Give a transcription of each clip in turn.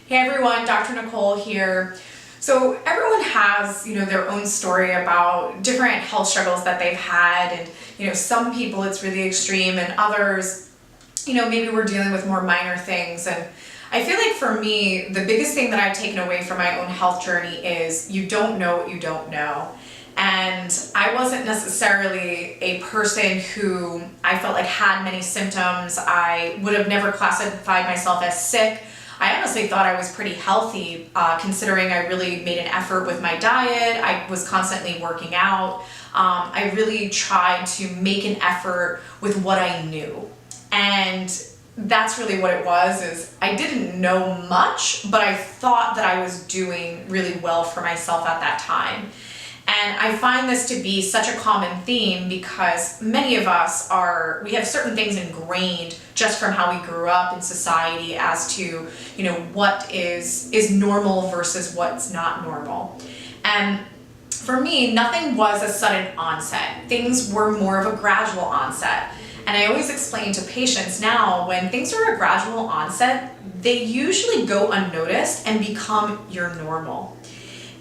Hey everyone, Dr. Nicole here. So everyone has, their own story about different health struggles that they've had, and some people it's really extreme, and others, maybe we're dealing with more minor things. And I feel like for me, the biggest thing that I've taken away from my own health journey is you don't know what you don't know. And I wasn't necessarily a person who I felt like had many symptoms. I would have never classified myself as sick. I honestly thought I was pretty healthy, considering I really made an effort with my diet. I was constantly working out. I really tried to make an effort with what I knew. And that's really what it was, is I didn't know much, but I thought that I was doing really well for myself at that time. And I find this to be such a common theme because many of us we have certain things ingrained just from how we grew up in society as to, what is normal versus what's not normal. And for me, nothing was a sudden onset. Things were more of a gradual onset. And I always explain to patients now, when things are a gradual onset, they usually go unnoticed and become your normal.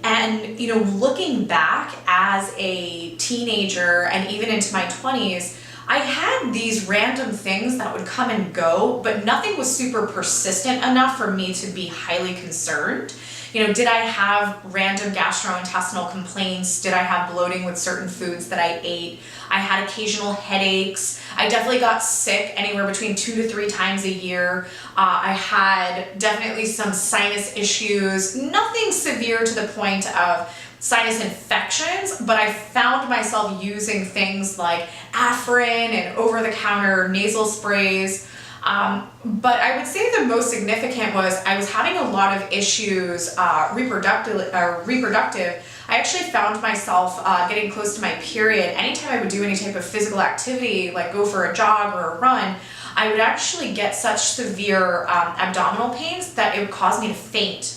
And, looking back as a teenager and even into my 20s, I had these random things that would come and go, but nothing was super persistent enough for me to be highly concerned. Did I have random gastrointestinal complaints? Did I have bloating with certain foods that I ate? I had occasional headaches. I definitely got sick anywhere between 2 to 3 times a year. I had definitely some sinus issues, nothing severe to the point of sinus infections, but I found myself using things like Afrin and over-the-counter nasal sprays. But I would say the most significant was I was having a lot of issues reproductive. I actually found myself getting close to my period. Anytime I would do any type of physical activity, like go for a jog or a run, I would actually get such severe abdominal pains that it would cause me to faint.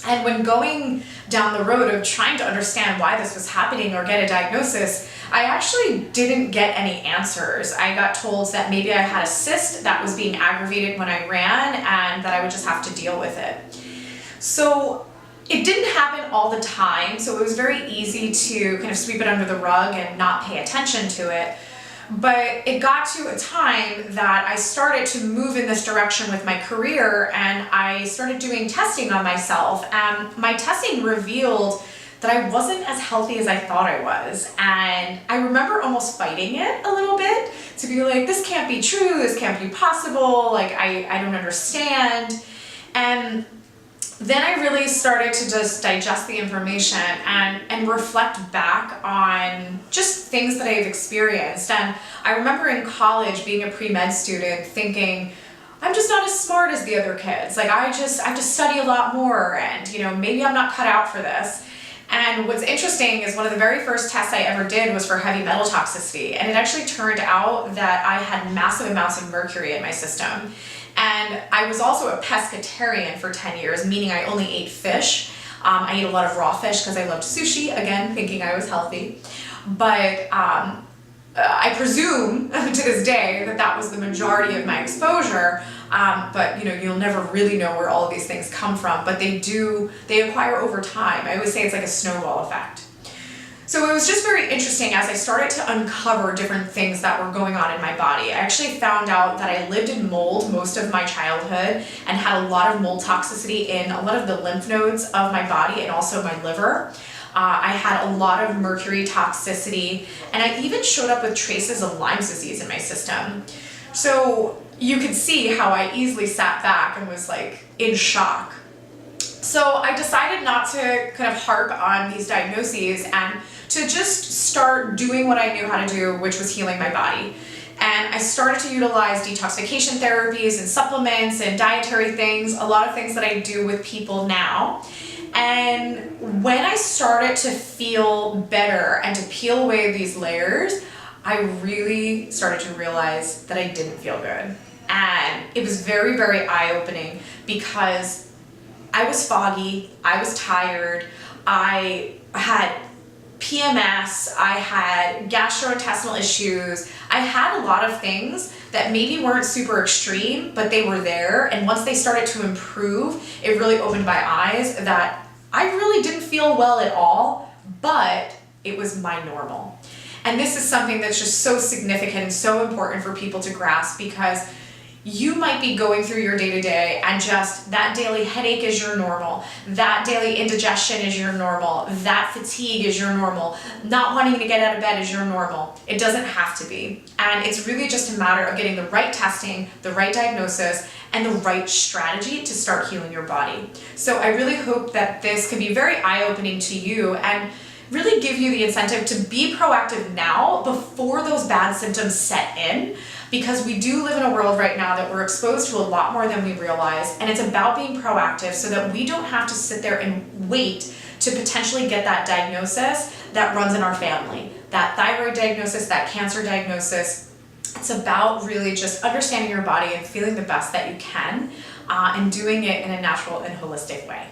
And when going down the road of trying to understand why this was happening or get a diagnosis, I actually didn't get any answers. I got told that maybe I had a cyst that was being aggravated when I ran and that I would just have to deal with it. So it didn't happen all the time, so it was very easy to kind of sweep it under the rug and not pay attention to it. But it got to a time that I started to move in this direction with my career, and I started doing testing on myself. And my testing revealed that I wasn't as healthy as I thought I was. And I remember almost fighting it a little bit to be like, this can't be true, this can't be possible, like I don't understand. And then I really started to just digest the information and reflect back on just things that I've experienced. And I remember in college being a pre-med student thinking, I'm just not as smart as the other kids. Like I have to study a lot more, and maybe I'm not cut out for this. And what's interesting is one of the very first tests I ever did was for heavy metal toxicity. And it actually turned out that I had massive amounts of mercury in my system. And I was also a pescatarian for 10 years, meaning I only ate fish. I ate a lot of raw fish because I loved sushi, again, thinking I was healthy. But I presume to this day that was the majority of my exposure. But you'll never really know where all of these things come from, but they acquire over time. I always say it's like a snowball effect. So it was just very interesting as I started to uncover different things that were going on in my body. I actually found out that I lived in mold most of my childhood and had a lot of mold toxicity in a lot of the lymph nodes of my body and also my liver. I had a lot of mercury toxicity, and I even showed up with traces of Lyme's disease in my system. So you could see how I easily sat back and was like in shock. So I decided not to kind of harp on these diagnoses and to just start doing what I knew how to do, which was healing my body. And I started to utilize detoxification therapies and supplements and dietary things, a lot of things that I do with people now. And when I started to feel better and to peel away these layers, I really started to realize that I didn't feel good. And it was very, very eye-opening because I was foggy, I was tired, I had PMS, I had gastrointestinal issues. I had a lot of things that maybe weren't super extreme, but they were there. And once they started to improve, it really opened my eyes that I really didn't feel well at all, but it was my normal. And this is something that's just so significant and so important for people to grasp, because you might be going through your day-to-day and just that daily headache is your normal, that daily indigestion is your normal, that fatigue is your normal, not wanting to get out of bed is your normal. It doesn't have to be. And it's really just a matter of getting the right testing, the right diagnosis, and the right strategy to start healing your body. So I really hope that this can be very eye-opening to you and really give you the incentive to be proactive now before those bad symptoms set in, because we do live in a world right now that we're exposed to a lot more than we realize, and it's about being proactive so that we don't have to sit there and wait to potentially get that diagnosis that runs in our family, that thyroid diagnosis, that cancer diagnosis. It's about really just understanding your body and feeling the best that you can, and doing it in a natural and holistic way.